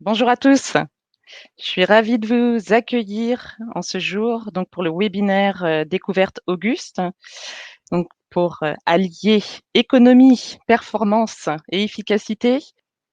Bonjour à tous, je suis ravie de vous accueillir en ce jour donc pour le webinaire Découverte Auguste, donc pour allier économie, performance et efficacité.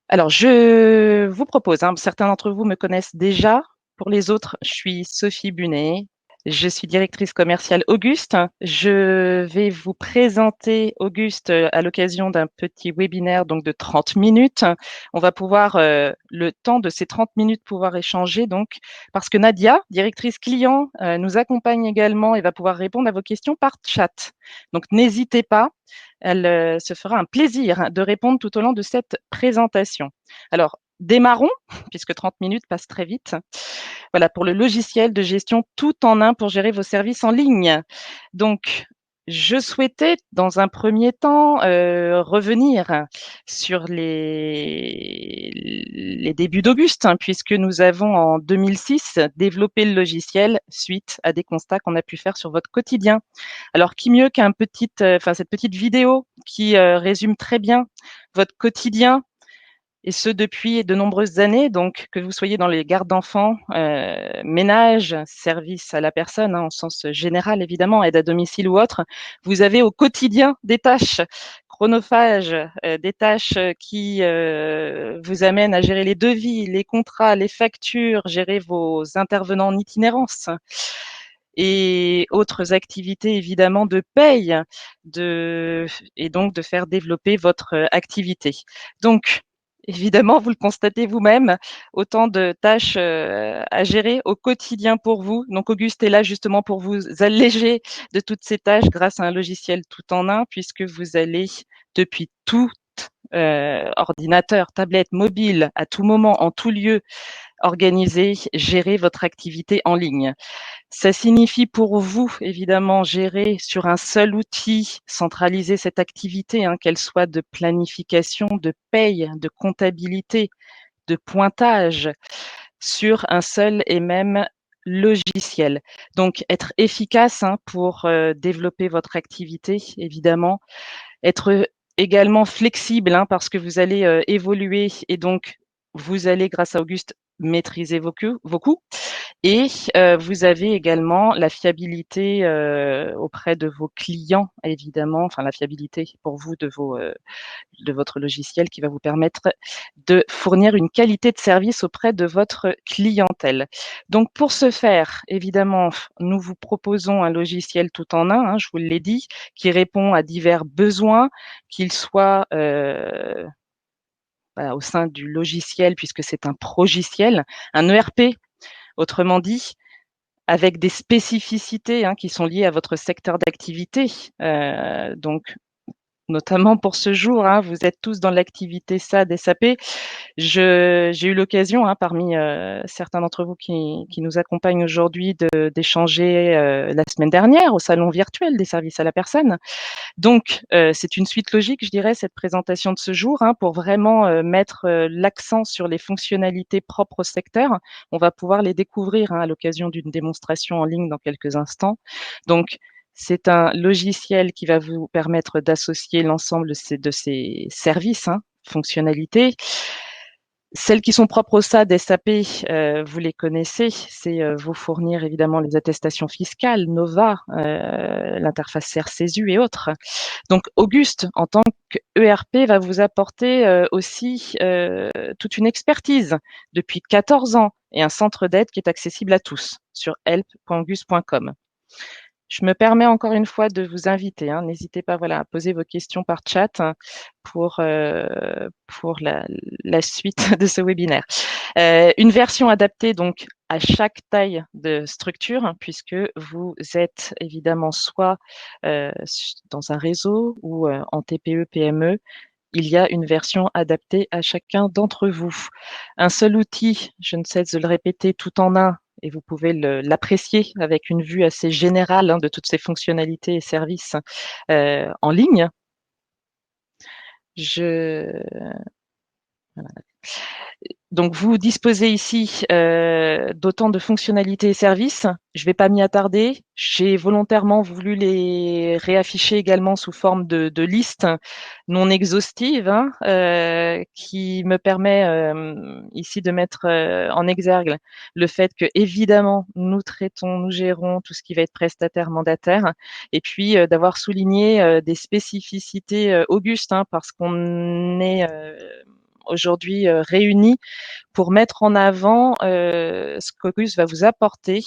Alors je vous propose, certains d'entre vous me connaissent déjà, pour les autres, je suis Sophie Bunet. Je suis directrice commerciale Auguste. Je vais vous présenter Auguste à l'occasion d'un petit webinaire donc de 30 minutes. On va pouvoir, le temps de ces 30 minutes, pouvoir échanger donc parce que Nadia, directrice client, nous accompagne également et va pouvoir répondre à vos questions par chat. Donc n'hésitez pas, elle se fera un plaisir de répondre tout au long de cette présentation. Alors, démarrons, puisque 30 minutes passent très vite. Voilà, pour le logiciel de gestion tout en un pour gérer vos services en ligne. Donc, je souhaitais, dans un premier temps, revenir sur les débuts d'Auguste, puisque nous avons, en 2006, développé le logiciel suite à des constats qu'on a pu faire sur votre quotidien. Alors, qui mieux cette petite vidéo qui résume très bien votre quotidien, et ce depuis de nombreuses années, donc que vous soyez dans les gardes d'enfants, ménage, service à la personne, en sens général évidemment, aide à domicile ou autre, vous avez au quotidien des tâches chronophages, des tâches qui vous amènent à gérer les devis, les contrats, les factures, gérer vos intervenants en itinérance et autres activités évidemment de paye et donc de faire développer votre activité. Donc, évidemment, vous le constatez vous-même, autant de tâches à gérer au quotidien pour vous. Donc, Auguste est là justement pour vous alléger de toutes ces tâches grâce à un logiciel tout en un, puisque vous allez depuis tout ordinateur, tablette, mobile, à tout moment, en tout lieu, organiser, gérer votre activité en ligne. Ça signifie pour vous, évidemment, gérer sur un seul outil, centraliser cette activité, qu'elle soit de planification, de paye, de comptabilité, de pointage, sur un seul et même logiciel. Donc, être efficace pour développer votre activité, évidemment. Être également flexible, parce que vous allez évoluer et donc vous allez, grâce à Auguste, maîtriser vos coûts. Et vous avez également la fiabilité auprès de vos clients, évidemment, enfin la fiabilité pour vous de votre logiciel qui va vous permettre de fournir une qualité de service auprès de votre clientèle. Donc pour ce faire, évidemment, nous vous proposons un logiciel tout en un, je vous l'ai dit, qui répond à divers besoins, qu'ils soient au sein du logiciel, puisque c'est un progiciel, un ERP, autrement dit, avec des spécificités qui sont liées à votre secteur d'activité. Donc, notamment pour ce jour, vous êtes tous dans l'activité SAD, SAP. J'ai eu l'occasion, parmi certains d'entre vous qui nous accompagnent aujourd'hui, d'échanger la semaine dernière au salon virtuel des services à la personne. Donc, c'est une suite logique, je dirais, cette présentation de ce jour, pour vraiment mettre l'accent sur les fonctionnalités propres au secteur. On va pouvoir les découvrir à l'occasion d'une démonstration en ligne dans quelques instants. Donc, c'est un logiciel qui va vous permettre d'associer l'ensemble de ces services, fonctionnalités. Celles qui sont propres au SAD, SAP, vous les connaissez, c'est vous fournir évidemment les attestations fiscales, Nova, l'interface CRCESU et autres. Donc Auguste, en tant qu'ERP, va vous apporter aussi toute une expertise depuis 14 ans et un centre d'aide qui est accessible à tous sur help.auguste.com. Je me permets encore une fois de vous inviter, n'hésitez pas à poser vos questions par chat pour la suite de ce webinaire. Une version adaptée donc à chaque taille de structure, puisque vous êtes évidemment soit dans un réseau ou en TPE, PME. Il y a une version adaptée à chacun d'entre vous. Un seul outil, je ne cesse de le répéter, tout en un, et vous pouvez l'apprécier avec une vue assez générale de toutes ces fonctionnalités et services en ligne. Donc, vous disposez ici d'autant de fonctionnalités et services. Je ne vais pas m'y attarder. J'ai volontairement voulu les réafficher également sous forme de liste non exhaustive, hein, qui me permet ici de mettre en exergue le fait que, évidemment, nous gérons tout ce qui va être prestataire, mandataire, et puis d'avoir souligné des spécificités augustes, hein, parce qu'on est aujourd'hui réunis pour mettre en avant ce qu'Auguste va vous apporter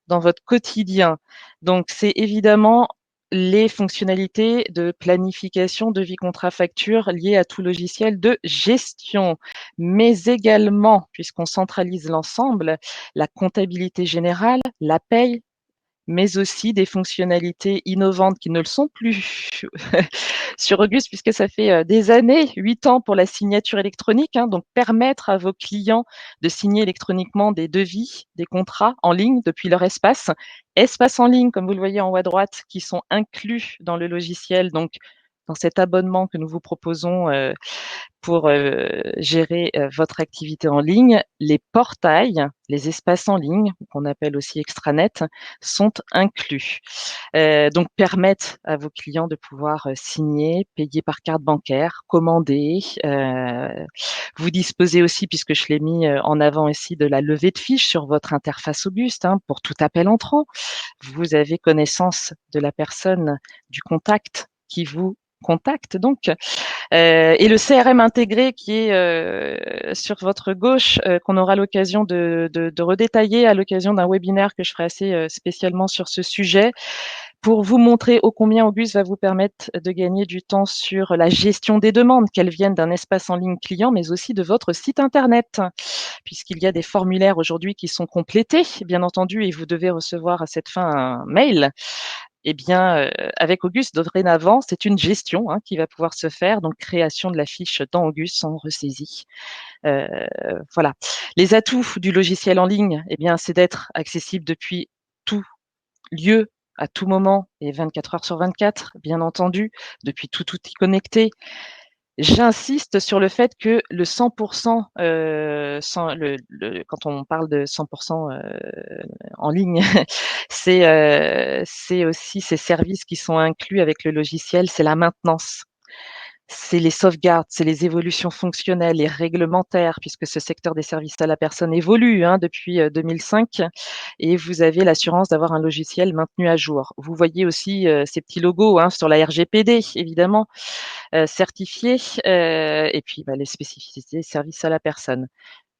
dans votre quotidien. Donc, c'est évidemment les fonctionnalités de planification, devis, contrat, facture liées à tout logiciel de gestion, mais également, puisqu'on centralise l'ensemble, la comptabilité générale, la paye, mais aussi des fonctionnalités innovantes qui ne le sont plus sur Auguste, puisque ça fait des années, 8 ans pour la signature électronique, hein, donc permettre à vos clients de signer électroniquement des devis, des contrats en ligne depuis leur espace. Espace en ligne, comme vous le voyez en haut à droite, qui sont inclus dans le logiciel, donc dans cet abonnement que nous vous proposons pour gérer votre activité en ligne. Les portails, les espaces en ligne, qu'on appelle aussi extranet, sont inclus. Donc permettent à vos clients de pouvoir signer, payer par carte bancaire, commander. Vous disposez aussi, puisque je l'ai mis en avant ici, de la levée de fiches sur votre interface Auguste, hein, pour tout appel entrant. Vous avez connaissance de la personne, du contact qui vous contacte donc. Et le CRM intégré qui est sur votre gauche, qu'on aura l'occasion de redétailler à l'occasion d'un webinaire que je ferai assez spécialement sur ce sujet, pour vous montrer ô combien Auguste va vous permettre de gagner du temps sur la gestion des demandes, qu'elles viennent d'un espace en ligne client, mais aussi de votre site internet, puisqu'il y a des formulaires aujourd'hui qui sont complétés, bien entendu, et vous devez recevoir à cette fin un mail. Eh bien, avec Auguste, dorénavant, c'est une gestion, hein, qui va pouvoir se faire, donc création de la fiche dans Auguste sans ressaisie. Euh, voilà. Les atouts du logiciel en ligne, eh bien, c'est d'être accessible depuis tout lieu, à tout moment et 24 heures sur 24, bien entendu, depuis tout outil connecté. J'insiste sur le fait que le 100%, quand on parle de 100% en ligne, c'est aussi ces services qui sont inclus avec le logiciel, c'est la maintenance. C'est les sauvegardes, c'est les évolutions fonctionnelles et réglementaires, puisque ce secteur des services à la personne évolue, hein, depuis 2005, et vous avez l'assurance d'avoir un logiciel maintenu à jour. Vous voyez aussi ces petits logos, hein, sur la RGPD, évidemment, certifiés, et puis les spécificités des services à la personne.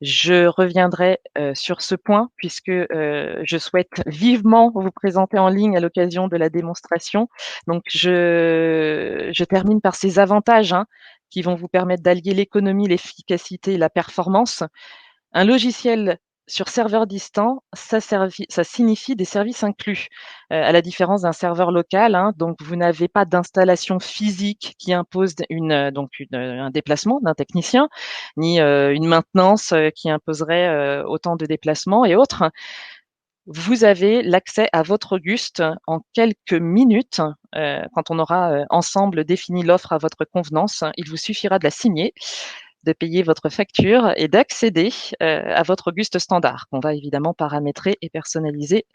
Je reviendrai sur ce point puisque je souhaite vivement vous présenter en ligne à l'occasion de la démonstration. Donc, je termine par ces avantages, hein, qui vont vous permettre d'allier l'économie, l'efficacité et la performance. Un logiciel sur serveur distant, ça signifie des services inclus, à la différence d'un serveur local, hein. Donc, vous n'avez pas d'installation physique qui impose un déplacement d'un technicien, ni une maintenance qui imposerait autant de déplacements et autres. Vous avez l'accès à votre Auguste en quelques minutes. Quand on aura ensemble défini l'offre à votre convenance, il vous suffira de la signer, de payer votre facture et d'accéder à votre Auguste standard, qu'on va évidemment paramétrer et personnaliser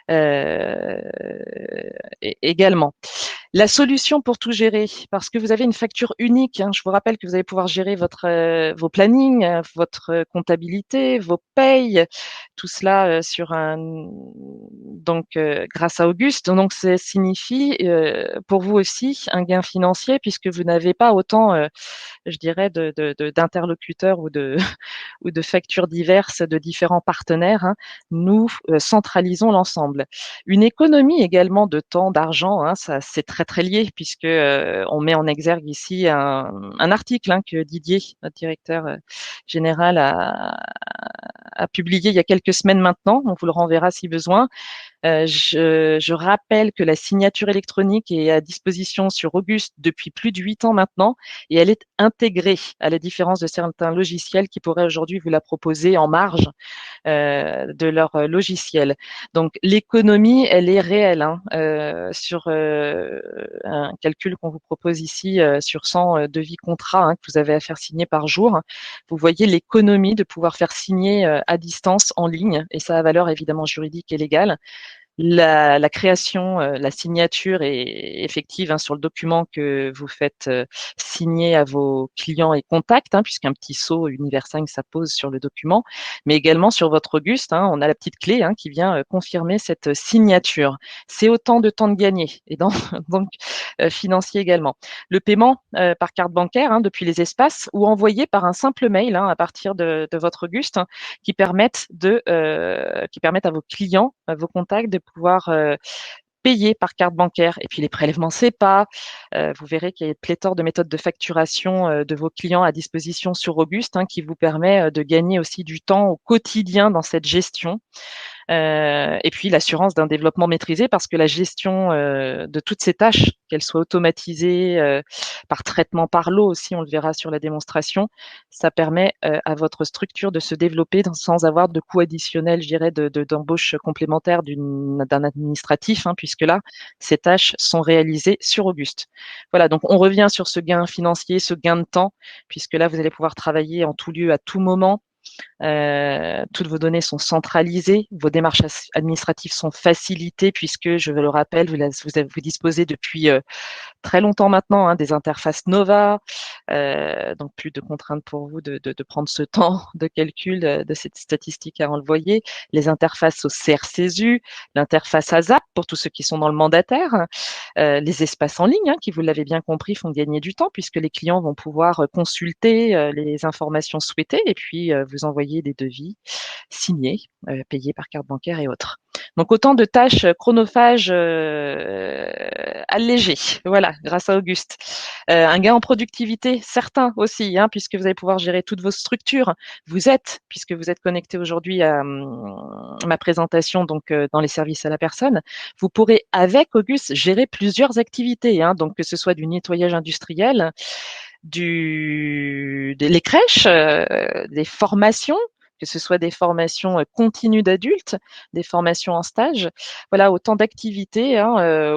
euh, également. La solution pour tout gérer, parce que vous avez une facture unique, hein, je vous rappelle que vous allez pouvoir gérer vos plannings, votre comptabilité, vos payes, tout cela grâce à Auguste. Donc, ça signifie pour vous aussi un gain financier puisque vous n'avez pas autant, je dirais, d'interlocuteurs ou de ou de factures diverses de différents partenaires, hein. Nous centralisons l'ensemble. Une économie également de temps, d'argent, hein, ça c'est très très lié puisque on met en exergue ici un article, hein, que Didier, notre directeur général, a publié il y a quelques semaines maintenant. On vous le renverra si besoin. Je rappelle que la signature électronique est à disposition sur Auguste depuis plus de 8 ans maintenant et elle est intégrée, à la différence de certains logiciels qui pourraient aujourd'hui vous la proposer en marge de leur logiciel. Donc l'économie, elle est réelle, hein, sur un calcul qu'on vous propose ici sur 100 devis contrats que vous avez à faire signer par jour, vous voyez l'économie de pouvoir faire signer à distance en ligne, et ça a valeur évidemment juridique et légale. La création, la signature est effective sur le document que vous faites signer à vos clients et contacts, puisqu'un petit sceau Universign s'appose sur le document, mais également sur votre Auguste. On a la petite clé qui vient confirmer cette signature. C'est autant de temps de gagné, et donc financier également. Le paiement par carte bancaire depuis les espaces, ou envoyé par un simple mail à partir de votre Auguste, qui permettent à vos clients, à vos contacts, de pouvoir payer par carte bancaire. Et puis les prélèvements SEPA, vous verrez qu'il y a pléthore de méthodes de facturation de vos clients à disposition sur Auguste, qui vous permet de gagner aussi du temps au quotidien dans cette gestion. Et puis l'assurance d'un développement maîtrisé, parce que la gestion de toutes ces tâches, qu'elles soient automatisées par traitement par l'eau aussi, on le verra sur la démonstration, ça permet à votre structure de se développer sans avoir de coûts additionnels, je dirais, d'embauche complémentaire d'un administratif, puisque là, ces tâches sont réalisées sur Auguste. Voilà, donc on revient sur ce gain financier, ce gain de temps, puisque là, vous allez pouvoir travailler en tout lieu, à tout moment. Toutes vos données sont centralisées, vos démarches administratives sont facilitées, puisque, je le rappelle, vous disposez depuis très longtemps maintenant des interfaces Nova, donc plus de contraintes pour vous de prendre ce temps de calcul de cette statistique à envoyer. Les interfaces au CRCSU, l'interface ASAP pour tous ceux qui sont dans le mandataire, les espaces en ligne qui, vous l'avez bien compris, font gagner du temps, puisque les clients vont pouvoir consulter les informations souhaitées et puis vous envoyer des devis signés, payés par carte bancaire et autres. Donc autant de tâches chronophages allégées, voilà, grâce à Auguste. Un gain en productivité certain aussi, puisque vous allez pouvoir gérer toutes vos structures. Puisque vous êtes connecté aujourd'hui à ma présentation, donc dans les services à la personne, vous pourrez avec Auguste gérer plusieurs activités, donc que ce soit du nettoyage industriel, les crèches, des formations, que ce soit des formations continues d'adultes, des formations en stage. Voilà, autant d'activités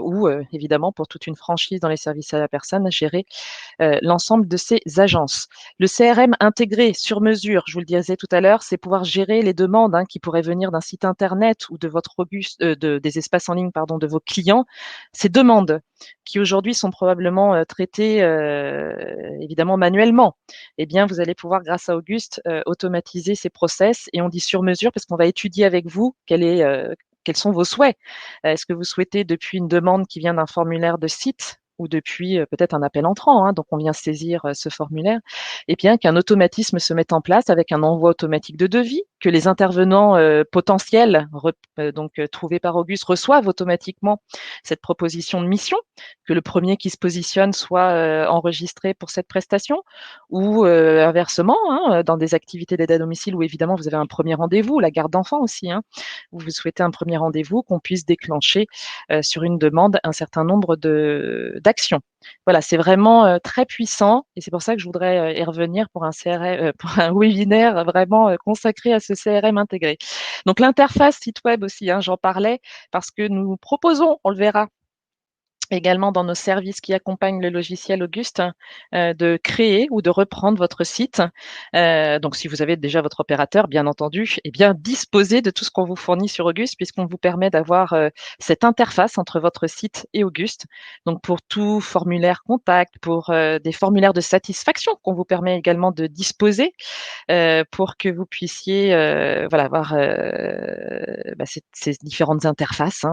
où, évidemment, pour toute une franchise dans les services à la personne, gérer l'ensemble de ces agences. Le CRM intégré sur mesure, je vous le disais tout à l'heure, c'est pouvoir gérer les demandes qui pourraient venir d'un site internet ou de votre des espaces en ligne, pardon, de vos clients. Ces demandes qui aujourd'hui sont probablement traitées évidemment manuellement, eh bien vous allez pouvoir, grâce à Auguste, automatiser ces process, et on dit sur mesure parce qu'on va étudier avec vous quels sont vos souhaits. Est-ce que vous souhaitez depuis une demande qui vient d'un formulaire de site, ou depuis peut-être un appel entrant, donc on vient saisir ce formulaire, et bien qu'un automatisme se mette en place avec un envoi automatique de devis, que les intervenants potentiels, trouvés par Auguste, reçoivent automatiquement cette proposition de mission, que le premier qui se positionne soit enregistré pour cette prestation, ou inversement, dans des activités d'aide à domicile où évidemment vous avez un premier rendez-vous, la garde d'enfants aussi, où vous souhaitez un premier rendez-vous, qu'on puisse déclencher sur une demande un certain nombre d'actions. Voilà, c'est vraiment très puissant, et c'est pour ça que je voudrais y revenir pour un CRM, pour un webinaire vraiment consacré à ce CRM intégré. Donc l'interface site web aussi, j'en parlais, parce que nous proposons, on le verra, également dans nos services qui accompagnent le logiciel Auguste, de créer ou de reprendre votre site. Donc, si vous avez déjà votre opérateur, bien entendu, et bien disposer de tout ce qu'on vous fournit sur Auguste, puisqu'on vous permet d'avoir cette interface entre votre site et Auguste. Donc, pour tout formulaire contact, pour des formulaires de satisfaction qu'on vous permet également de disposer, pour que vous puissiez avoir ces différentes interfaces,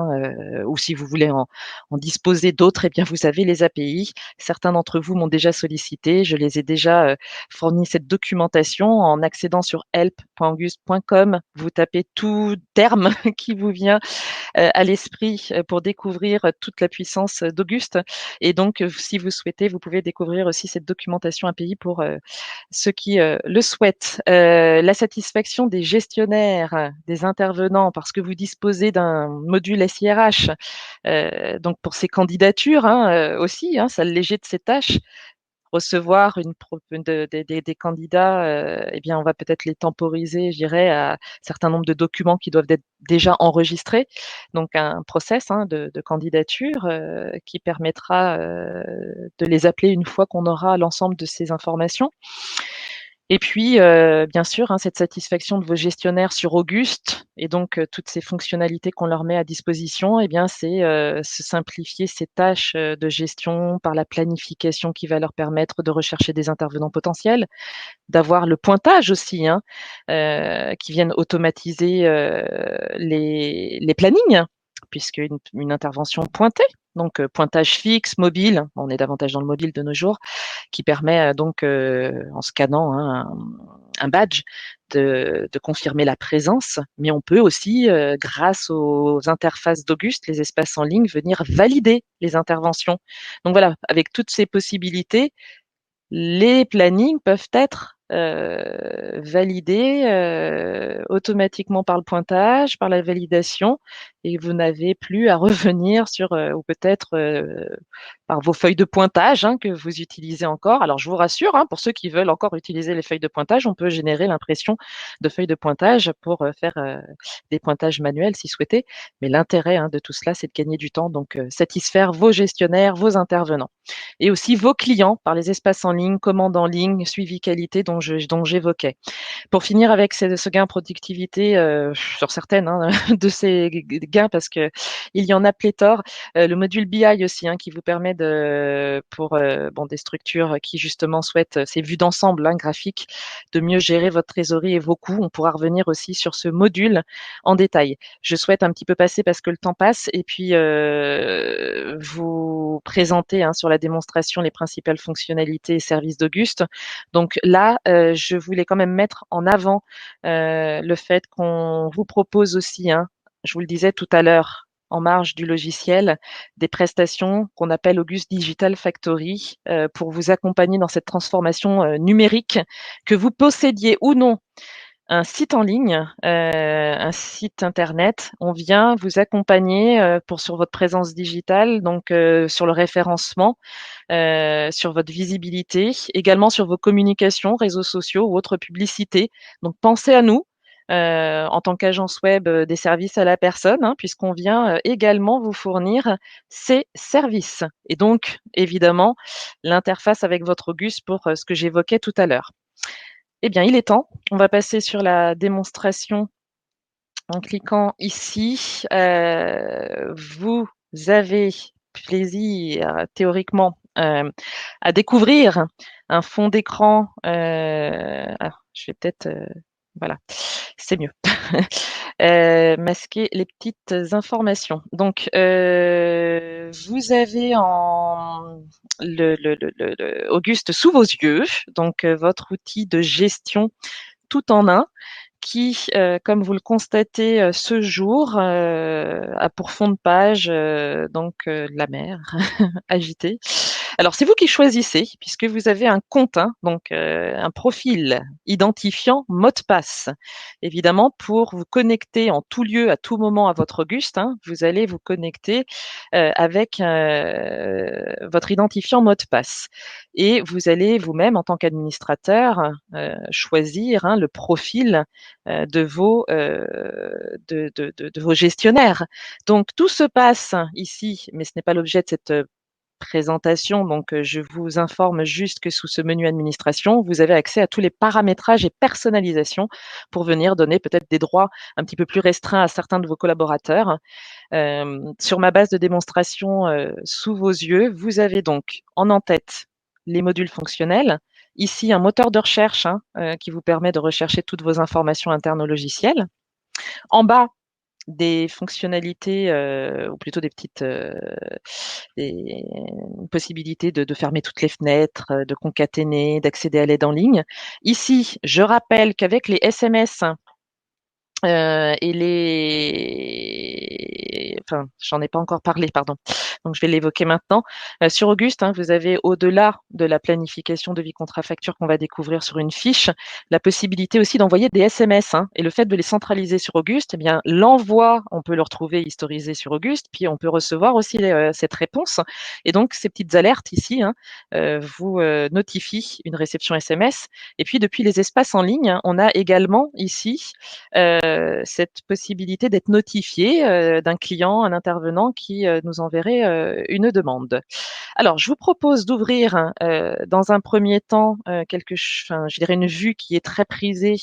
ou si vous voulez en disposer d'autres, eh bien vous avez les API. Certains d'entre vous m'ont déjà sollicité, je les ai déjà fourni cette documentation en accédant sur help.auguste.com. Vous tapez tout terme qui vous vient à l'esprit pour découvrir toute la puissance d'Auguste. Et donc, si vous souhaitez, vous pouvez découvrir aussi cette documentation API pour ceux qui le souhaitent. La satisfaction des gestionnaires, des intervenants, parce que vous disposez d'un module SIRH, donc pour ces candidatures aussi, ça allège de ces tâches. recevoir des candidats, eh bien, on va peut-être les temporiser, je dirais, à un certain nombre de documents qui doivent être déjà enregistrés. Donc un process de candidature qui permettra de les appeler une fois qu'on aura l'ensemble de ces informations. Et puis, bien sûr, cette satisfaction de vos gestionnaires sur Auguste et donc toutes ces fonctionnalités qu'on leur met à disposition, eh bien, c'est se simplifier ces tâches de gestion par la planification qui va leur permettre de rechercher des intervenants potentiels, d'avoir le pointage aussi, qui viennent automatiser les plannings, puisque une intervention pointée, donc pointage fixe, mobile, on est davantage dans le mobile de nos jours, qui permet donc, en scannant un badge, de confirmer la présence, mais on peut aussi, grâce aux interfaces d'Auguste, les espaces en ligne, venir valider les interventions. Donc voilà, avec toutes ces possibilités, les plannings peuvent être validés automatiquement par le pointage, par la validation, et vous n'avez plus à revenir sur ou peut-être par vos feuilles de pointage que vous utilisez encore. Alors je vous rassure, pour ceux qui veulent encore utiliser les feuilles de pointage, on peut générer l'impression de feuilles de pointage pour faire des pointages manuels si souhaité. Mais l'intérêt de tout cela, c'est de gagner du temps, donc satisfaire vos gestionnaires, vos intervenants et aussi vos clients par les espaces en ligne, commandes en ligne, suivi qualité dont j'évoquais. Pour finir avec ce gain productivité sur certaines de ces gains, parce que il y en a pléthore, le module BI aussi qui vous permet pour des structures qui justement souhaitent ces vues d'ensemble graphiques, de mieux gérer votre trésorerie et vos coûts. On pourra revenir aussi sur ce module en détail. Je souhaite un petit peu passer parce que le temps passe et puis vous présenter sur la démonstration les principales fonctionnalités et services d'Auguste. Donc là, je voulais quand même mettre en avant le fait qu'on vous propose aussi, je vous le disais tout à l'heure, en marge du logiciel, des prestations qu'on appelle Auguste Digital Factory pour vous accompagner dans cette transformation numérique, que vous possédiez ou non un site en ligne, un site internet. On vient vous accompagner sur votre présence digitale, donc sur le référencement, sur votre visibilité, également sur vos communications, réseaux sociaux ou autres publicités. Donc pensez à nous. En tant qu'agence web des services à la personne, puisqu'on vient également vous fournir ces services. Et donc, évidemment, l'interface avec votre Auguste pour ce que j'évoquais tout à l'heure. Eh bien, il est temps. On va passer sur la démonstration en cliquant ici. Vous avez plaisir, théoriquement, à découvrir un fond d'écran. Je vais peut-être, voilà, c'est mieux. Masquer les petites informations. Donc, vous avez Auguste sous vos yeux, donc votre outil de gestion tout en un qui, comme vous le constatez ce jour, a pour fond de page la mer agitée. Alors c'est vous qui choisissez puisque vous avez un compte, donc un profil identifiant mot de passe. Évidemment, pour vous connecter en tout lieu, à tout moment à votre Auguste, vous allez vous connecter avec votre identifiant mot de passe. Et vous allez vous-même, en tant qu'administrateur, choisir le profil de vos gestionnaires. Donc tout se passe ici, mais ce n'est pas l'objet de cette présentation. Donc je vous informe juste que sous ce menu administration, vous avez accès à tous les paramétrages et personnalisations pour venir donner peut-être des droits un petit peu plus restreints à certains de vos collaborateurs. Sur ma base de démonstration sous vos yeux, vous avez donc en tête les modules fonctionnels. Ici, un moteur de recherche qui vous permet de rechercher toutes vos informations internes au logiciel. En bas, des fonctionnalités ou plutôt des possibilités de fermer toutes les fenêtres, de concaténer, d'accéder à l'aide en ligne. Ici, je rappelle qu'avec les SMS et enfin, j'en ai pas encore parlé, pardon. donc je vais l'évoquer maintenant. Sur Auguste, hein, vous avez au-delà de la planification de vie contrat-facture qu'on va découvrir sur une fiche, la possibilité aussi d'envoyer des SMS, hein, et le fait de les centraliser sur Auguste, eh bien l'envoi, on peut le retrouver historisé sur Auguste, puis on peut recevoir aussi cette réponse et donc ces petites alertes ici, hein, vous notifient une réception SMS et puis depuis les espaces en ligne, hein, on a également ici cette possibilité d'être notifié d'un client, un intervenant qui nous enverrait une demande. Alors, je vous propose d'ouvrir dans un premier temps enfin, je dirais une vue qui est très prisée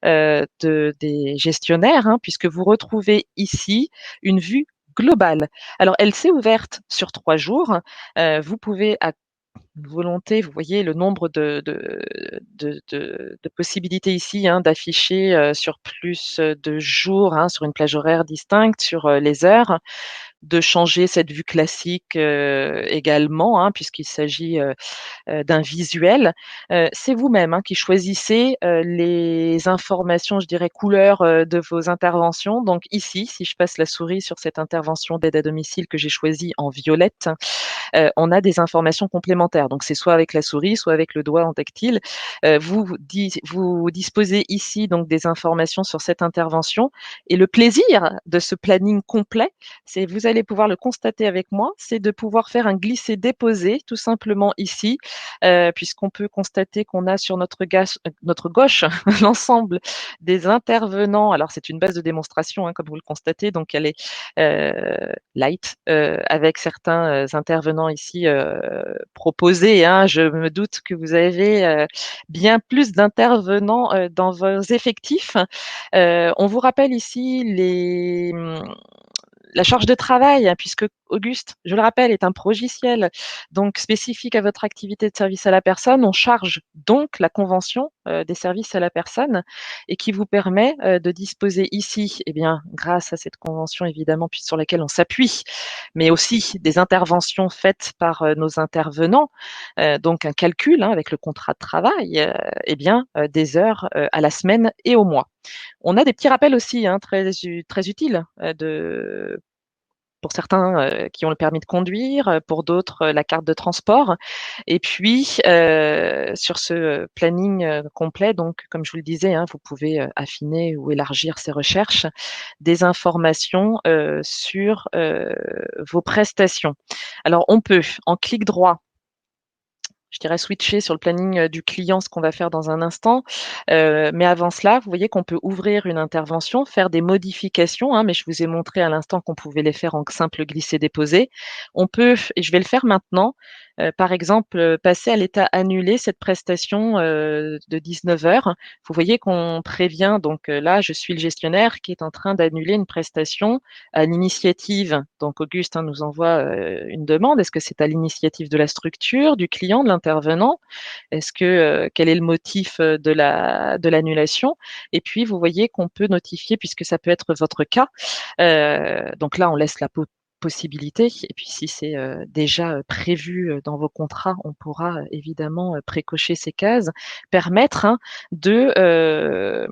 des gestionnaires, hein, puisque vous retrouvez ici une vue globale. Alors, elle s'est ouverte sur 3 jours. Vous pouvez à volonté, vous voyez le nombre de possibilités ici, hein, d'afficher sur plus de jours, hein, sur une plage horaire distincte, sur les heures, de changer cette vue classique également, hein, puisqu'il s'agit d'un visuel. C'est vous-même, hein, qui choisissez les informations, je dirais, couleurs de vos interventions. Donc ici, si je passe la souris sur cette intervention d'aide à domicile que j'ai choisie en violette, on a des informations complémentaires. Donc c'est soit avec la souris, soit avec le doigt en tactile. Vous disposez ici donc des informations sur cette intervention et le plaisir de ce planning complet, c'est vous allez pouvoir le constater avec moi, c'est de pouvoir faire un glisser-déposer tout simplement ici, puisqu'on peut constater qu'on a sur notre gauche l'ensemble des intervenants. Alors c'est une base de démonstration, hein, comme vous le constatez, donc elle est light avec certains intervenants ici proposés, hein. Je me doute que vous avez bien plus d'intervenants dans vos effectifs. On vous rappelle ici la charge de travail, hein, puisque Auguste, je le rappelle, est un progiciel, donc spécifique à votre activité de service à la personne. On charge donc la convention des services à la personne et qui vous permet de disposer ici, eh bien, grâce à cette convention évidemment, puis sur laquelle on s'appuie, mais aussi des interventions faites par nos intervenants, donc un calcul, hein, avec le contrat de travail, eh bien, des heures à la semaine et au mois. On a des petits rappels aussi, hein, très utiles pour certains qui ont le permis de conduire, pour d'autres la carte de transport. Et puis sur ce planning complet, donc comme je vous le disais, hein, vous pouvez affiner ou élargir ces recherches, des informations sur vos prestations. Alors on peut en clic droit, je dirais switcher sur le planning du client, ce qu'on va faire dans un instant. Mais avant cela, vous voyez qu'on peut ouvrir une intervention, faire des modifications, hein, mais je vous ai montré à l'instant qu'on pouvait les faire en simple glisser-déposer. On peut, et je vais le faire maintenant, par exemple, passer à l'état annulé cette prestation de 19 heures. Vous voyez qu'on prévient, donc là, je suis le gestionnaire qui est en train d'annuler une prestation à l'initiative. Donc Auguste, hein, nous envoie une demande. Est-ce que c'est à l'initiative de la structure, du client, de l'intervenant? Est-ce que quel est le motif de l'annulation? Et puis vous voyez qu'on peut notifier, puisque ça peut être votre cas. Donc là, on laisse la possibilité. Et puis si c'est déjà prévu dans vos contrats, on pourra évidemment précocher ces cases, permettre, hein, de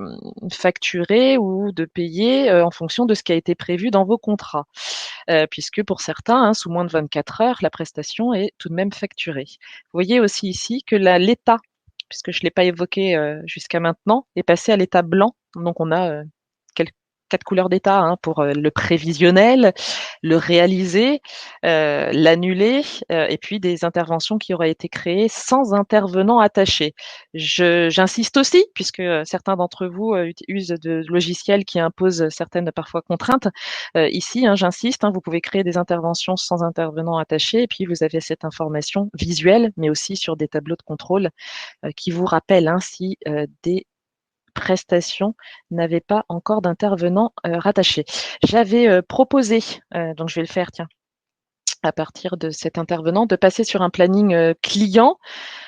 facturer ou de payer en fonction de ce qui a été prévu dans vos contrats. Puisque pour certains, hein, sous moins de 24 heures, la prestation est tout de même facturée. Vous voyez aussi ici que l'état, puisque je ne l'ai pas évoqué jusqu'à maintenant, est passé à l'état blanc. Donc on a quel 4 couleurs d'état, hein, pour le prévisionnel, le réalisé, l'annulé, et puis des interventions qui auraient été créées sans intervenant attaché. J'insiste aussi, puisque certains d'entre vous usent de logiciels qui imposent certaines parfois contraintes. Ici, hein, j'insiste, hein, vous pouvez créer des interventions sans intervenant attaché, et puis vous avez cette information visuelle, mais aussi sur des tableaux de contrôle qui vous rappellent, hein, si des prestations n'avaient pas encore d'intervenant rattaché. J'avais proposé, donc je vais le faire, tiens, à partir de cet intervenant, de passer sur un planning client.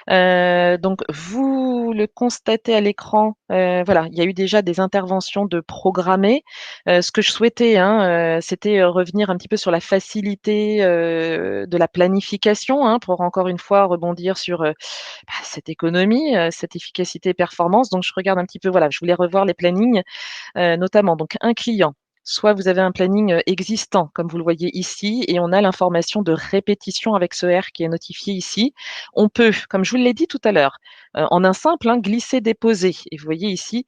Donc vous le constatez à l'écran, voilà, il y a eu déjà des interventions de programmées. Ce que je souhaitais, hein, c'était revenir un petit peu sur la facilité de la planification, hein, pour encore une fois rebondir sur cette économie, cette efficacité et performance. Donc je regarde un petit peu, voilà, je voulais revoir les plannings, notamment donc un client. soit vous avez un planning, existant, comme vous le voyez ici et on a l'information de répétition avec ce R qui est notifié ici. On peut, comme je vous l'ai dit tout à l'heure, en un simple, hein, glisser-déposer et vous voyez ici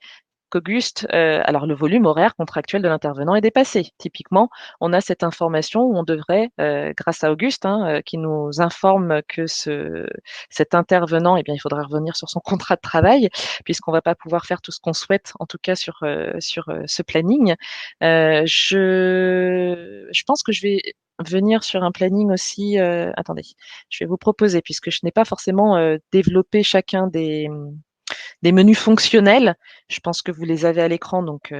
qu'Auguste, alors le volume horaire contractuel de l'intervenant est dépassé. Typiquement, on a cette information où on devrait, grâce à Auguste, hein, qui nous informe que cet intervenant, eh bien, il faudra revenir sur son contrat de travail, puisqu'on va pas pouvoir faire tout ce qu'on souhaite, en tout cas sur ce planning. Je pense que je vais venir sur un planning aussi, attendez, je vais vous proposer, puisque je n'ai pas forcément, développé chacun des menus fonctionnels. Je pense que vous les avez à l'écran, donc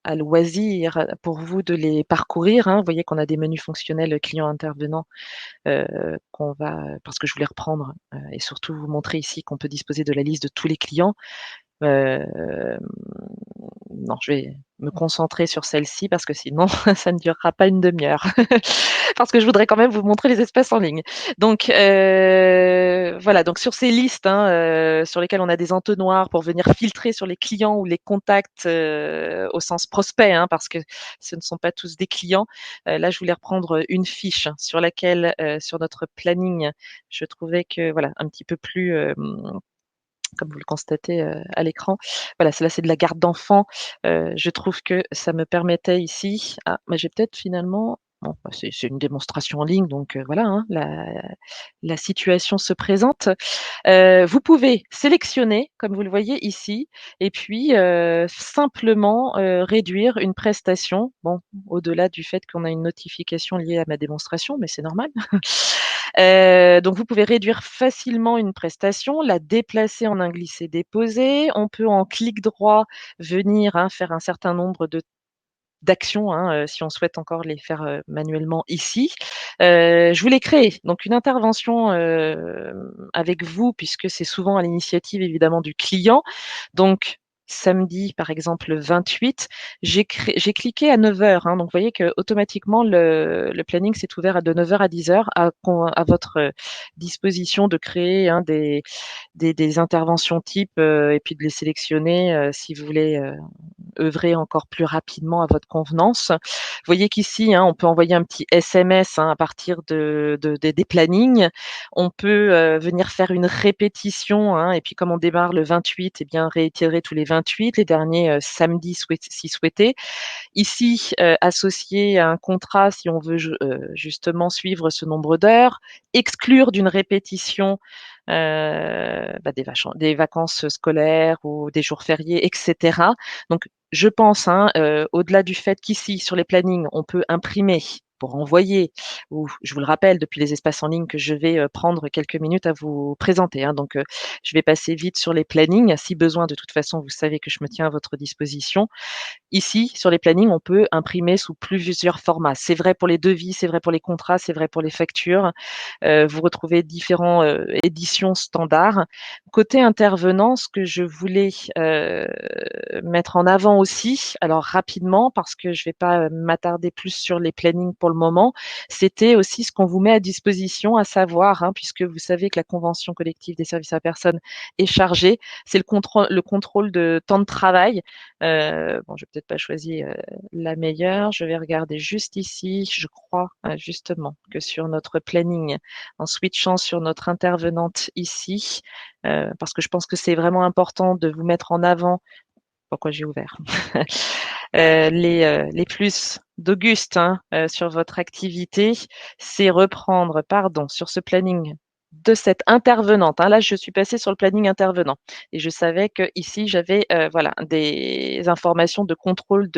à loisir pour vous de les parcourir, hein. Vous voyez qu'on a des menus fonctionnels client intervenant, qu'on va parce que je voulais reprendre, et surtout vous montrer ici qu'on peut disposer de la liste de tous les clients. Hem, non, je vais me concentrer sur celle-ci parce que sinon ça ne durera pas une demi-heure. Parce que je voudrais quand même vous montrer les espaces en ligne. Donc voilà, donc sur ces listes, hein, sur lesquelles on a des entonnoirs pour venir filtrer sur les clients ou les contacts, au sens prospect, hein, parce que ce ne sont pas tous des clients. Là, je voulais reprendre une fiche sur laquelle, sur notre planning, je trouvais que voilà, un petit peu plus, comme vous le constatez, à l'écran. Voilà, celle-là, c'est de la garde d'enfants. Je trouve que ça me permettait ici mais j'ai peut-être finalement bon, bah, c'est une démonstration en ligne donc voilà, hein, la situation se présente. Vous pouvez sélectionner, comme vous le voyez ici et puis, simplement, réduire une prestation. Bon, au-delà du fait qu'on a une notification liée à ma démonstration, mais c'est normal. Donc vous pouvez réduire facilement une prestation, la déplacer en un glisser-déposer. On peut en clic droit venir, hein, faire un certain nombre d'actions, hein, si on souhaite encore les faire, manuellement ici. Je voulais créer donc une intervention, avec vous puisque c'est souvent à l'initiative évidemment du client. Donc samedi, par exemple, le 28, j'ai cliqué à 9 heures, hein, donc vous voyez qu'automatiquement le planning s'est ouvert de 9 heures à 10 heures à votre, disposition de créer, hein, des interventions types, et puis de les sélectionner, si vous voulez, œuvrer encore plus rapidement à votre convenance. Vous voyez qu'ici, hein, on peut envoyer un petit SMS, hein, à partir des plannings. On peut, venir faire une répétition, hein, et puis comme on démarre le 28, eh bien réitérer tous les 28, les derniers, samedis si souhaité. Ici, associé à un contrat si on veut justement suivre ce nombre d'heures, exclure d'une répétition, des vacances scolaires ou des jours fériés et cetera. Donc je pense, hein, au-delà du fait qu'ici sur les plannings, on peut imprimer pour envoyer ou je vous le rappelle depuis les espaces en ligne que je vais, prendre quelques minutes à vous présenter, hein, donc je vais passer vite sur les plannings. Si besoin, de toute façon, vous savez que je me tiens à votre disposition. Ici, sur les plannings, on peut imprimer sous plusieurs formats. C'est vrai pour les devis, c'est vrai pour les contrats, c'est vrai pour les factures. Vous retrouvez différents, éditions standards. Côté intervenant, ce que je voulais, mettre en avant aussi, alors rapidement parce que je vais pas, m'attarder plus sur les plannings pour le moment, c'était aussi ce qu'on vous met à disposition, à savoir, hein, puisque vous savez que la convention collective des services à la personne est chargée, c'est le contrôle de temps de travail. Bon, j'ai peut-être pas choisi, la meilleure. Je vais regarder juste ici. Je crois, justement que sur notre planning, en switchant sur notre intervenante ici, parce que je pense que c'est vraiment important de vous mettre en avant pourquoi j'ai ouvert? Les plus d'Auguste, hein, sur votre activité, c'est reprendre, pardon, sur ce planning de cette intervenante, hein. Là, je suis passée sur le planning intervenant et je savais qu'ici, j'avais, voilà, des informations de contrôle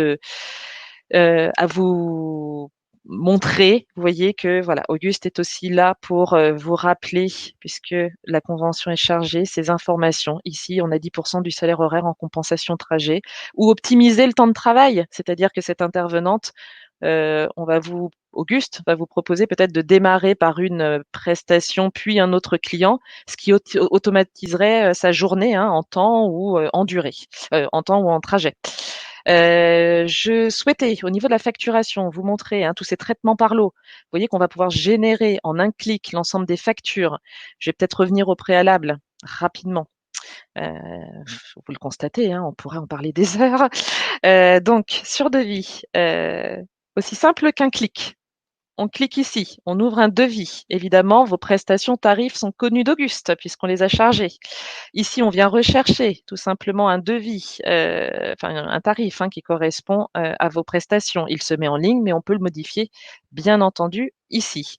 à vous montrer. Vous voyez que, voilà, Auguste est aussi là pour, vous rappeler, puisque la convention est chargée, ces informations. Ici, on a 10 du salaire horaire en compensation trajet ou optimiser le temps de travail. C'est-à-dire que cette intervenante, Auguste va vous proposer peut-être de démarrer par une, prestation, puis un autre client, ce qui automatiserait, sa journée, hein, en temps ou, en durée, en temps ou en trajet. Je souhaitais, au niveau de la facturation, vous montrer, hein, tous ces traitements par lot. Vous voyez qu'on va pouvoir générer en un clic l'ensemble des factures. Je vais peut-être revenir au préalable rapidement. Vous le constatez, hein, on pourrait en parler des heures. Donc sur devis, aussi simple qu'un clic. On clique ici, on ouvre un devis. Évidemment, vos prestations tarifs sont connues d'Auguste puisqu'on les a chargés. Ici, on vient rechercher tout simplement un devis, enfin un tarif, hein, qui correspond, à vos prestations. Il se met en ligne, mais on peut le modifier, bien entendu, ici.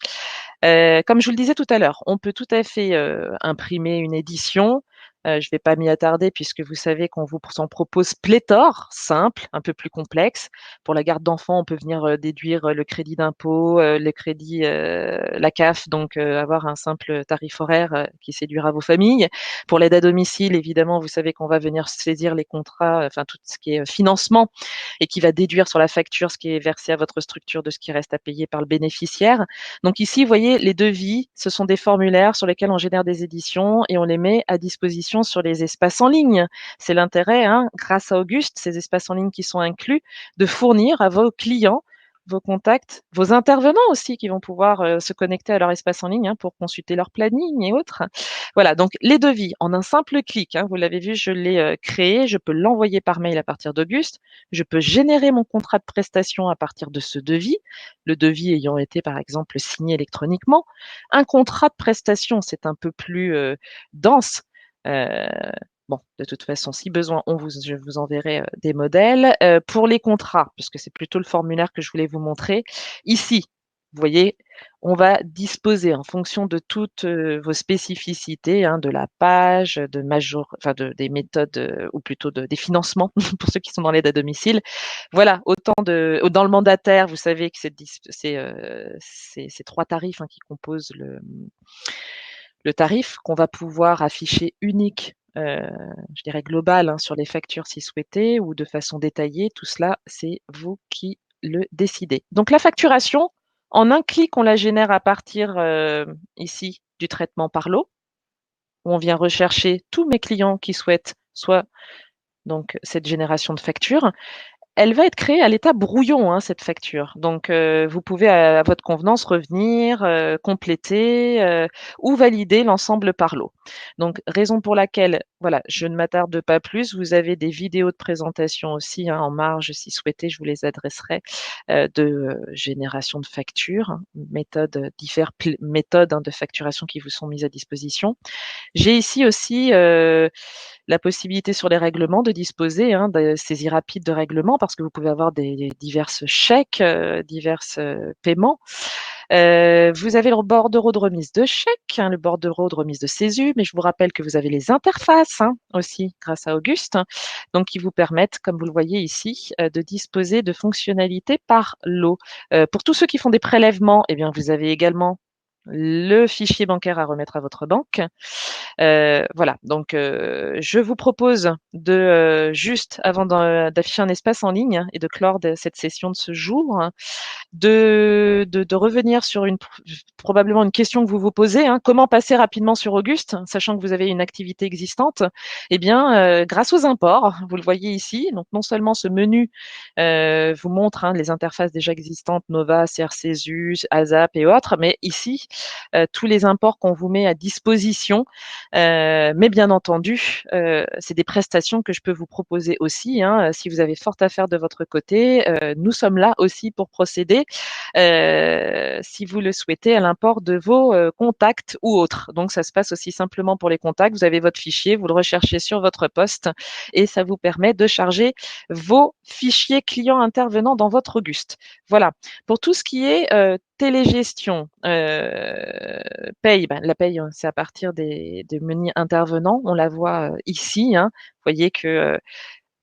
Comme je vous le disais tout à l'heure, on peut tout à fait, imprimer une édition. Je ne vais pas m'y attarder puisque vous savez qu'on vous en propose pléthore, simples, un peu plus complexes. Pour la garde d'enfants, on peut venir, déduire, le crédit d'impôt, le crédit, la CAF, donc avoir un simple tarif horaire, qui séduira vos familles. Pour l'aide à domicile, évidemment, vous savez qu'on va venir saisir les contrats, enfin tout ce qui est, financement et qui va déduire sur la facture ce qui est versé à votre structure de ce qui reste à payer par le bénéficiaire. Donc ici, vous voyez, les devis, ce sont des formulaires sur lesquels on génère des éditions et on les met à disposition sur les espaces en ligne. C'est l'intérêt, hein, grâce à Auguste, ces espaces en ligne qui sont inclus, de fournir à vos clients vos contacts, vos intervenants aussi qui vont pouvoir se connecter à leur espace en ligne, hein, pour consulter leur planning et autres. Voilà, donc les devis en un simple clic, hein, vous l'avez vu, je l'ai créé, je peux l'envoyer par mail à partir d'Auguste, je peux générer mon contrat de prestation à partir de ce devis, le devis ayant été par exemple signé électroniquement. Un contrat de prestation, c'est un peu plus dense. Euh, Bon, de toute façon, si besoin, je vous enverrai des modèles. Pour les contrats, puisque c'est plutôt le formulaire que je voulais vous montrer, ici, vous voyez, on va disposer en fonction de toutes vos spécificités, hein, de la page, enfin des méthodes, ou plutôt des financements pour ceux qui sont dans l'aide à domicile. Voilà, dans le mandataire, vous savez que c'est trois tarifs, hein, qui composent le tarif qu'on va pouvoir afficher unique, je dirais global, hein, sur les factures si souhaité ou de façon détaillée. Tout cela, c'est vous qui le décidez. Donc la facturation, en un clic, on la génère à partir, ici, du traitement par lot, où on vient rechercher tous mes clients qui souhaitent soit donc cette génération de facture. Elle va être créée à l'état brouillon, hein, cette facture. Donc, vous pouvez à votre convenance revenir, compléter, ou valider l'ensemble par lot. Donc, raison pour laquelle, voilà, je ne m'attarde pas plus. Vous avez des vidéos de présentation aussi, hein, en marge, si souhaité, je vous les adresserai, de génération de factures, hein, diverses méthodes, hein, de facturation qui vous sont mises à disposition. J'ai ici aussi la possibilité sur les règlements de disposer, hein, de saisie rapide de règlements parce que vous pouvez avoir des diverses chèques, diverses paiements. Vous avez le bordereau de remise de chèques, hein, le bordereau de remise de CESU, mais je vous rappelle que vous avez les interfaces, hein, aussi grâce à Auguste, hein, donc qui vous permettent, comme vous le voyez ici, de disposer de fonctionnalités par lot. Pour tous ceux qui font des prélèvements, eh bien, vous avez également le fichier bancaire à remettre à votre banque. Voilà, donc je vous propose de juste avant d'afficher un espace en ligne, hein, et de clore cette session de ce jour, hein, de revenir sur probablement une question que vous vous posez, hein, comment passer rapidement sur Auguste, sachant que vous avez une activité existante. Eh bien, grâce aux imports, vous le voyez ici, donc non seulement ce menu vous montre, hein, les interfaces déjà existantes, Nova, CRCSU, ASAP et autres, mais ici, tous les imports qu'on vous met à disposition. Mais bien entendu, c'est des prestations que je peux vous proposer aussi, hein, si vous avez fort à faire de votre côté. Nous sommes là aussi pour procéder, si vous le souhaitez, à l'import de vos contacts ou autres. Donc ça se passe aussi simplement pour les contacts. Vous avez votre fichier, vous le recherchez sur votre poste et ça vous permet de charger vos fichiers clients intervenants dans votre Auguste. Voilà. Pour tout ce qui est télégestion, paye, ben, la paye, c'est à partir des menus intervenants. On la voit ici, hein. Vous voyez que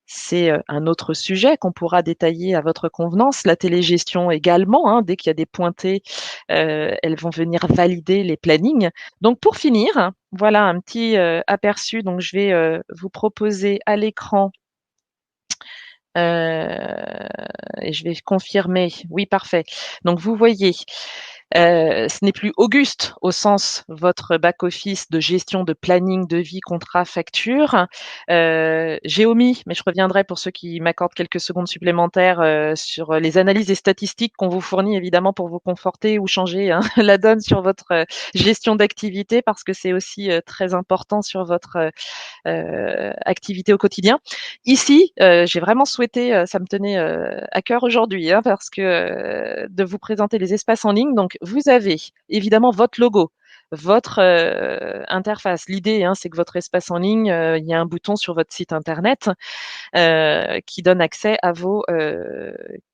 c'est un autre sujet qu'on pourra détailler à votre convenance. La télégestion également, hein, dès qu'il y a des pointées, elles vont venir valider les plannings. Donc pour finir, voilà un petit aperçu. Donc je vais vous proposer à l'écran, et je vais confirmer. Oui, parfait. Donc vous voyez Ce n'est plus Auguste au sens votre back office de gestion de planning, devis, contrat, facture. J'ai omis, mais je reviendrai pour ceux qui m'accordent quelques secondes supplémentaires, sur les analyses et statistiques qu'on vous fournit évidemment pour vous conforter ou changer, hein, la donne sur votre, gestion d'activité parce que c'est aussi, très important sur votre, activité au quotidien. Ici, j'ai vraiment souhaité, ça me tenait à cœur aujourd'hui, hein, parce que de vous présenter les espaces en ligne. Donc, vous avez évidemment votre logo, votre interface. L'idée, hein, c'est que votre espace en ligne, il y a un bouton sur votre site internet qui donne accès à vos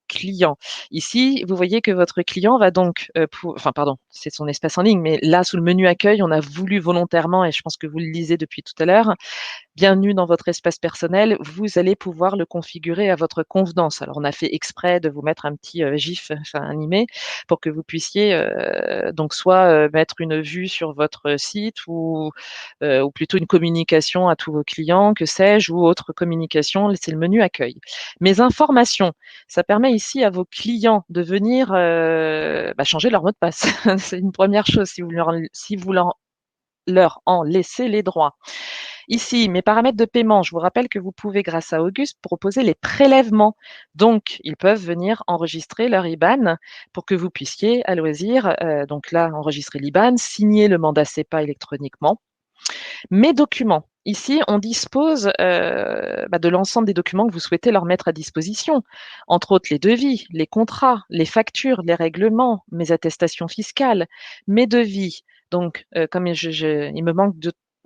clients. Ici, vous voyez que votre client va donc, enfin pardon, c'est son espace en ligne, mais là, sous le menu accueil, on a voulu volontairement, et je pense que vous le lisez depuis tout à l'heure, bienvenue dans votre espace personnel, vous allez pouvoir le configurer à votre convenance. Alors, on a fait exprès de vous mettre un petit gif, enfin animé, pour que vous puissiez donc soit mettre une vue sur votre site ou plutôt une communication à tous vos clients, que sais-je, ou autre communication. C'est le menu accueil. Mes informations, ça permet ici à vos clients de venir changer leur mot de passe. C'est une première chose si vous leur en laissez les droits. Ici, mes paramètres de paiement, je vous rappelle que vous pouvez, grâce à Auguste, proposer les prélèvements. Donc, ils peuvent venir enregistrer leur IBAN pour que vous puissiez, à loisir, donc là, enregistrer l'IBAN, signer le mandat CEPA électroniquement. Mes documents. Ici, on dispose de l'ensemble des documents que vous souhaitez leur mettre à disposition, entre autres les devis, les contrats, les factures, les règlements, mes attestations fiscales, mes devis. Donc, comme il me manque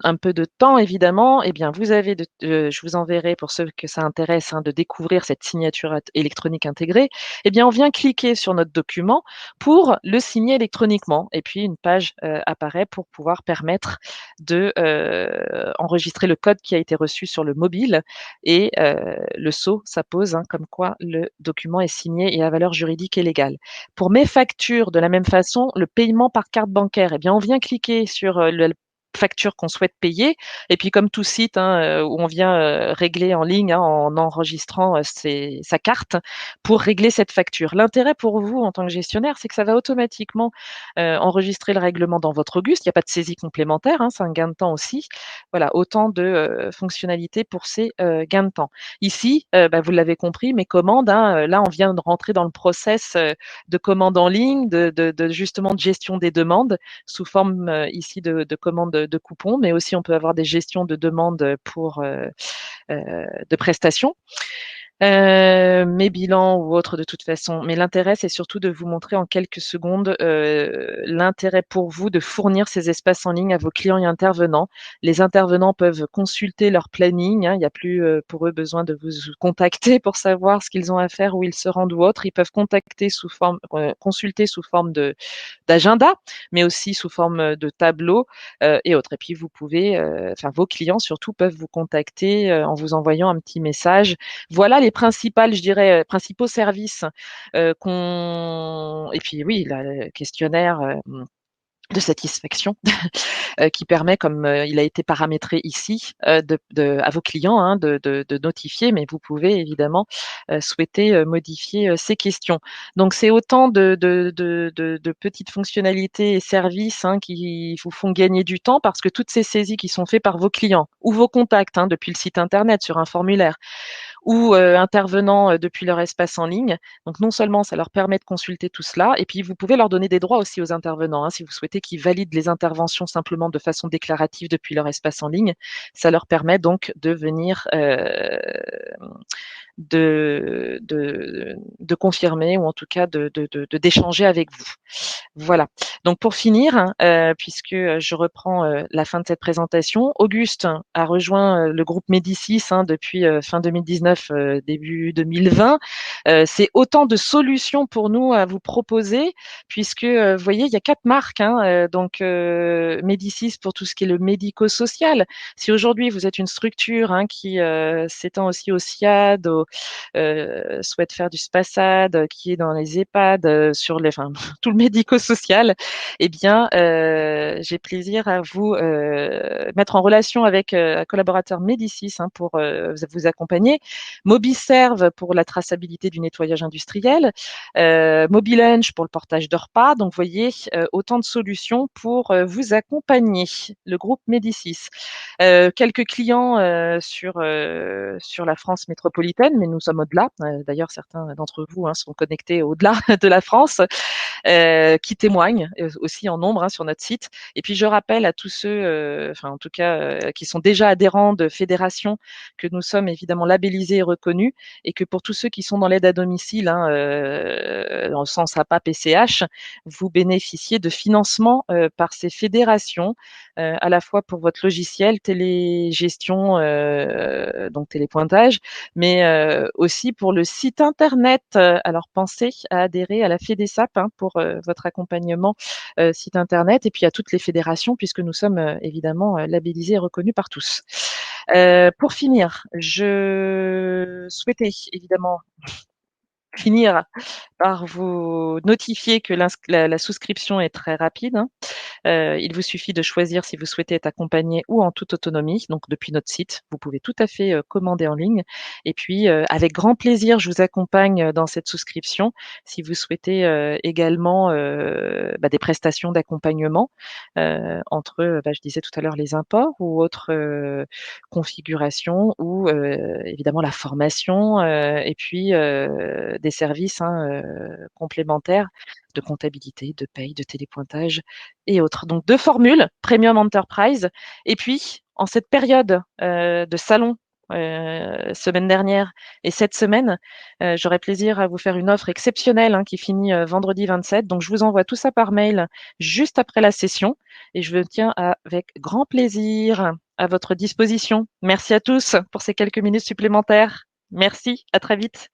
un peu de temps, évidemment, eh bien, je vous enverrai pour ceux que ça intéresse, hein, de découvrir cette signature électronique intégrée. Eh bien, on vient cliquer sur notre document pour le signer électroniquement. Et puis, une page apparaît pour pouvoir permettre de enregistrer le code qui a été reçu sur le mobile et le sceau, ça pose, hein, comme quoi le document est signé et à valeur juridique et légale. Pour mes factures, de la même façon, le paiement par carte bancaire, eh bien, on vient cliquer sur la facture qu'on souhaite payer. Et puis, comme tout site, hein, où on vient régler en ligne, hein, en enregistrant sa carte pour régler cette facture. L'intérêt pour vous en tant que gestionnaire, c'est que ça va automatiquement enregistrer le règlement dans votre Auguste. Il n'y a pas de saisie complémentaire, hein, c'est un gain de temps aussi. Voilà, autant de fonctionnalités pour ces gains de temps. Ici, vous l'avez compris, mes commandes, hein, là, on vient de rentrer dans le process de commande en ligne, justement de gestion des demandes sous forme ici de commandes de coupons, mais aussi on peut avoir des gestions de demandes pour de prestations. Mes bilans ou autres de toute façon. Mais l'intérêt, c'est surtout de vous montrer en quelques secondes l'intérêt pour vous de fournir ces espaces en ligne à vos clients et intervenants. Les intervenants peuvent consulter leur planning, hein, il n'y a plus pour eux besoin de vous contacter pour savoir ce qu'ils ont à faire, où ils se rendent ou autre. Ils peuvent consulter sous forme d'agenda, mais aussi sous forme de tableau et autres. Et puis vous pouvez, vos clients surtout peuvent vous contacter en vous envoyant un petit message. Voilà les je dirais, principaux services qu'on. Et puis oui, le questionnaire de satisfaction qui permet, comme il a été paramétré ici, à vos clients, hein, de notifier, mais vous pouvez évidemment souhaiter modifier ces questions. Donc c'est autant de petites fonctionnalités et services, hein, qui vous font gagner du temps parce que toutes ces saisies qui sont faites par vos clients ou vos contacts, hein, depuis le site internet sur un formulaire, ou intervenant depuis leur espace en ligne. Donc non seulement ça leur permet de consulter tout cela, et puis vous pouvez leur donner des droits aussi aux intervenants, hein, si vous souhaitez qu'ils valident les interventions simplement de façon déclarative depuis leur espace en ligne. Ça leur permet donc de venir de confirmer ou en tout cas d'échanger avec vous. Voilà. Donc pour finir, hein, puisque je reprends la fin de cette présentation, Auguste a rejoint le groupe Médicis, hein, depuis fin 2019, début 2020. C'est autant de solutions pour nous à vous proposer, puisque vous voyez, il y a 4 marques, hein, donc Médicis pour tout ce qui est le médico-social. Si aujourd'hui vous êtes une structure, hein, qui s'étend aussi au SIAD, souhaite faire du SPASAD, qui est dans les EHPAD, tout le médico-social, eh bien, j'ai plaisir à vous mettre en relation avec un collaborateur Médicis, hein, pour vous accompagner. Mobiserve pour la traçabilité du nettoyage industriel, Mobilenge pour le portage de repas. Donc, vous voyez, autant de solutions pour vous accompagner. Le groupe Médicis. Quelques clients sur la France métropolitaine, mais nous sommes au-delà. D'ailleurs, certains d'entre vous sont connectés au-delà de la France, qui témoignent aussi en nombre sur notre site. Et puis, je rappelle à tous ceux, enfin en tout cas, qui sont déjà adhérents de fédérations, que nous sommes évidemment labellisés et reconnus, et que pour tous ceux qui sont dans l'aide à domicile, dans le sens APA, PCH, vous bénéficiez de financement par ces fédérations, à la fois pour votre logiciel télégestion, donc télépointage, mais aussi pour le site internet. Alors pensez à adhérer à la FEDESAP pour votre accompagnement site internet, et puis à toutes les fédérations, puisque nous sommes évidemment labellisés et reconnus par tous. Pour finir, je souhaitais évidemment finir par vous notifier que la souscription est très rapide. Il vous suffit de choisir si vous souhaitez être accompagné ou en toute autonomie. Donc, depuis notre site, vous pouvez tout à fait commander en ligne. Et puis, avec grand plaisir, je vous accompagne dans cette souscription. Si vous souhaitez également des prestations d'accompagnement entre, je disais tout à l'heure, les imports ou autres configurations, ou évidemment la formation, et puis des services complémentaires de comptabilité, de paye, de télépointage et autres. Donc 2 formules, Premium Enterprise, et puis en cette période de salon, semaine dernière et cette semaine, j'aurai plaisir à vous faire une offre exceptionnelle qui finit vendredi 27. Donc je vous envoie tout ça par mail juste après la session, et je me tiens avec grand plaisir à votre disposition. Merci à tous pour ces quelques minutes supplémentaires. Merci, à très vite.